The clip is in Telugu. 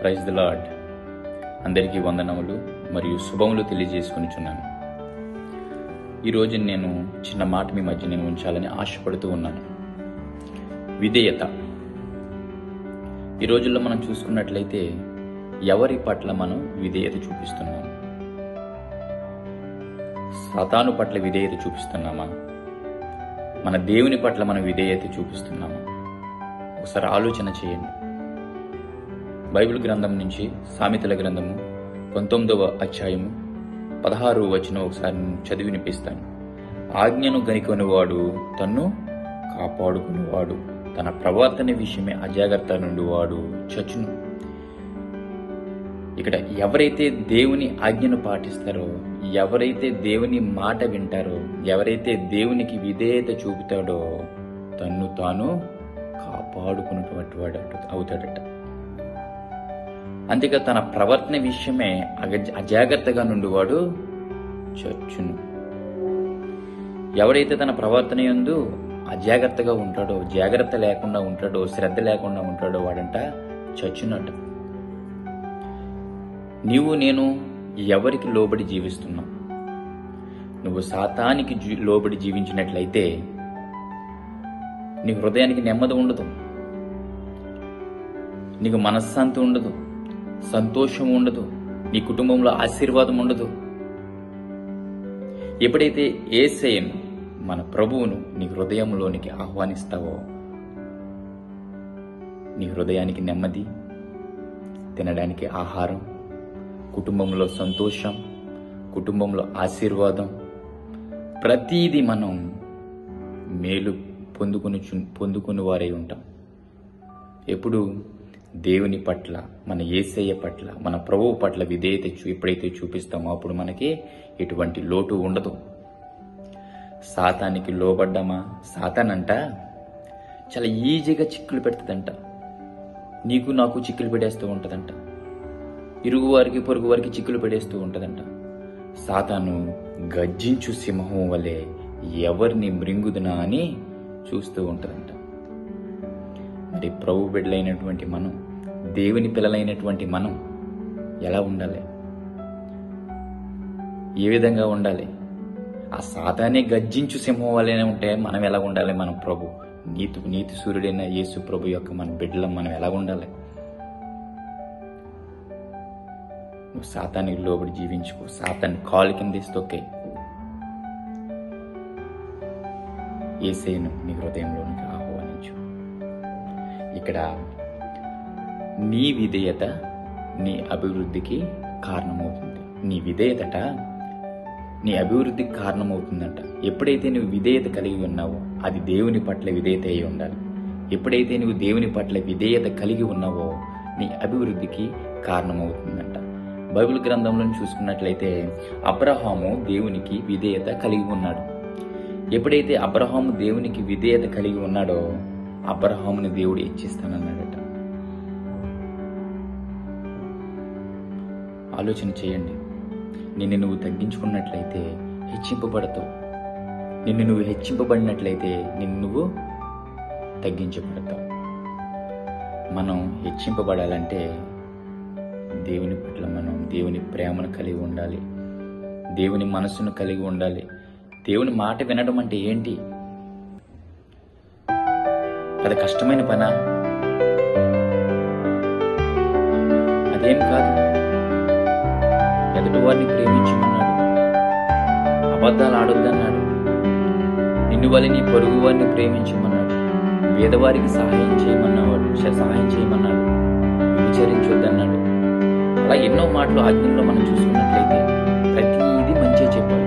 Praise the lord. అందరికీ వందనములు మరియు శుభములు తెలియజేసుకొనిచున్నాను. ఈరోజు నేను చిన్న మాట మీ మధ్య నేను ఉంచాలని ఆశపడుతూ ఉన్నాను. విధేయత. ఈ రోజుల్లో మనం చూసుకున్నట్లయితే ఎవరి పట్ల మనం విధేయత చూపిస్తున్నాం? సాతాను పట్ల విధేయత చూపిస్తున్నామా? మన దేవుని పట్ల మనం విధేయత చూపిస్తున్నామా? ఒకసారి ఆలోచన చేయండి. బైబిల్ గ్రంథం నుంచి సామెతల గ్రంథము 19వ అధ్యాయము 16వ వచనం ఒకసారి చదివి వినిపిస్తాను. ఆజ్ఞను గనికొనివాడు తన్ను కాపాడుకునేవాడు, తన ప్రవర్తన విషయమే అజాగ్రత్త నుండి వాడు చచ్చును. ఇక్కడ ఎవరైతే దేవుని ఆజ్ఞను పాటిస్తారో, ఎవరైతే దేవుని మాట వింటారో, ఎవరైతే దేవునికి విధేయత చూపుతాడో తన్ను తాను కాపాడుకున్నటువంటి వాడు అవుతాడట. అంతేగా తన ప్రవర్తన విషయమే అజాగ్రత్తగా నుండివాడు చచ్చును. ఎవరైతే తన ప్రవర్తన యందు అజాగ్రత్తగా ఉంటాడో, జాగ్రత్త లేకుండా ఉంటాడో, శ్రద్ధ లేకుండా ఉంటాడో వాడంట చచ్చునట. నీవు నేను ఎవరికి లోబడి జీవిస్తున్నావు? నువ్వు సాతానికి లోబడి జీవించినట్లయితే నీ హృదయానికి నెమ్మది ఉండదు, నీకు మనశ్శాంతి ఉండదు, సంతోషం ఉండదు, నీ కుటుంబంలో ఆశీర్వాదం ఉండదు. ఎప్పుడైతే యేసయ్యను మన ప్రభువును నీ హృదయంలోనికి ఆహ్వానిస్తావో నీ హృదయానికి నెమ్మది, తినడానికి ఆహారం, కుటుంబంలో సంతోషం, కుటుంబంలో ఆశీర్వాదం, ప్రతీది మనం మేలు పొందుకుని వారై ఉంటాం. ఎప్పుడు దేవుని పట్ల, మన యేసయ్య పట్ల, మన ప్రభువు పట్ల విధేయత ఎప్పుడైతే చూపిస్తామో అప్పుడు మనకి ఎటువంటి లోటు ఉండదు. సాతానికి లోబడ్డామా? సాతానంట చాలా ఈజీగా చిక్కులు పెడుతుందంట. నీకు నాకు చిక్కులు పెడేస్తూ ఉంటుందంట. ఇరుగు వారికి పొరుగు వారికి చిక్కులు పెడేస్తూ ఉంటుందంట. సాతాను గర్జించు సింహం వలె ఎవరిని మృంగుదునా అని చూస్తూ ఉంటుందంట. మరి ప్రభు బిడ్డలైనటువంటి మనం, దేవుని పిల్లలైనటువంటి మనం ఎలా ఉండాలి? ఏ విధంగా ఉండాలి? ఆ సాతానే గర్జించు సింహం వల్లనే ఉంటే మనం ఎలా ఉండాలి? మనం ప్రభు నీతి సూర్యుడైన యేసు ప్రభు యొక్క మన బిడ్డలం మనం ఎలా ఉండాలి? నువ్వు సాతానికి లోబడి జీవించుకో, సాతాన్ని కాలు కింద తొక్కే. యేసయ్యను నీ హృదయంలోనికి ఆహ్వానించు. ఇక్కడ నీ విధేయత నీ అభివృద్ధికి కారణమవుతుంది. నీ విధేయతట నీ అభివృద్ధికి కారణమవుతుందంట. ఎప్పుడైతే నువ్వు విధేయత కలిగి ఉన్నావో అది దేవుని పట్ల విధేయత అయి ఉండాలి. ఎప్పుడైతే నువ్వు దేవుని పట్ల విధేయత కలిగి ఉన్నావో నీ అభివృద్ధికి కారణమవుతుందంట. బైబిల్ గ్రంథంలో చూసుకున్నట్లయితే అబ్రహాము దేవునికి విధేయత కలిగి ఉన్నాడు. ఎప్పుడైతే అబ్రహాము దేవునికి విధేయత కలిగి ఉన్నాడో అబ్రహాముని దేవుడు హెచ్చిస్తానన్నాడట. ఆలోచన చేయండి. నిన్ను నువ్వు తగ్గించుకున్నట్లయితే హెచ్చింపబడతావు. నిన్ను నువ్వు హెచ్చింపబడినట్లయితే నిన్ను నువ్వు తగ్గించబడతావు. మనం హెచ్చింపబడాలంటే దేవుని పట్ల మనం దేవుని ప్రేమను కలిగి ఉండాలి, దేవుని మనసును కలిగి ఉండాలి. దేవుని మాట వినడం అంటే ఏంటి? అది కష్టమైన పనా? అదేం కాదు. ఎదుటివారిని ప్రేమించమన్నాడు, అబద్ధాలు ఆడొద్దన్నాడు, నిన్ను వల్ల నీ పొరుగు వారిని ప్రేమించమన్నాడు, పేదవారికి సహాయం చేయమన్నాడు, విచారించొద్దన్నాడు. అలా ఎన్నో మాటలు ఆజ్ఞల్లో మనం చూసుకున్నట్లయితే ప్రతిదీ మంచిగా చెప్పాడు.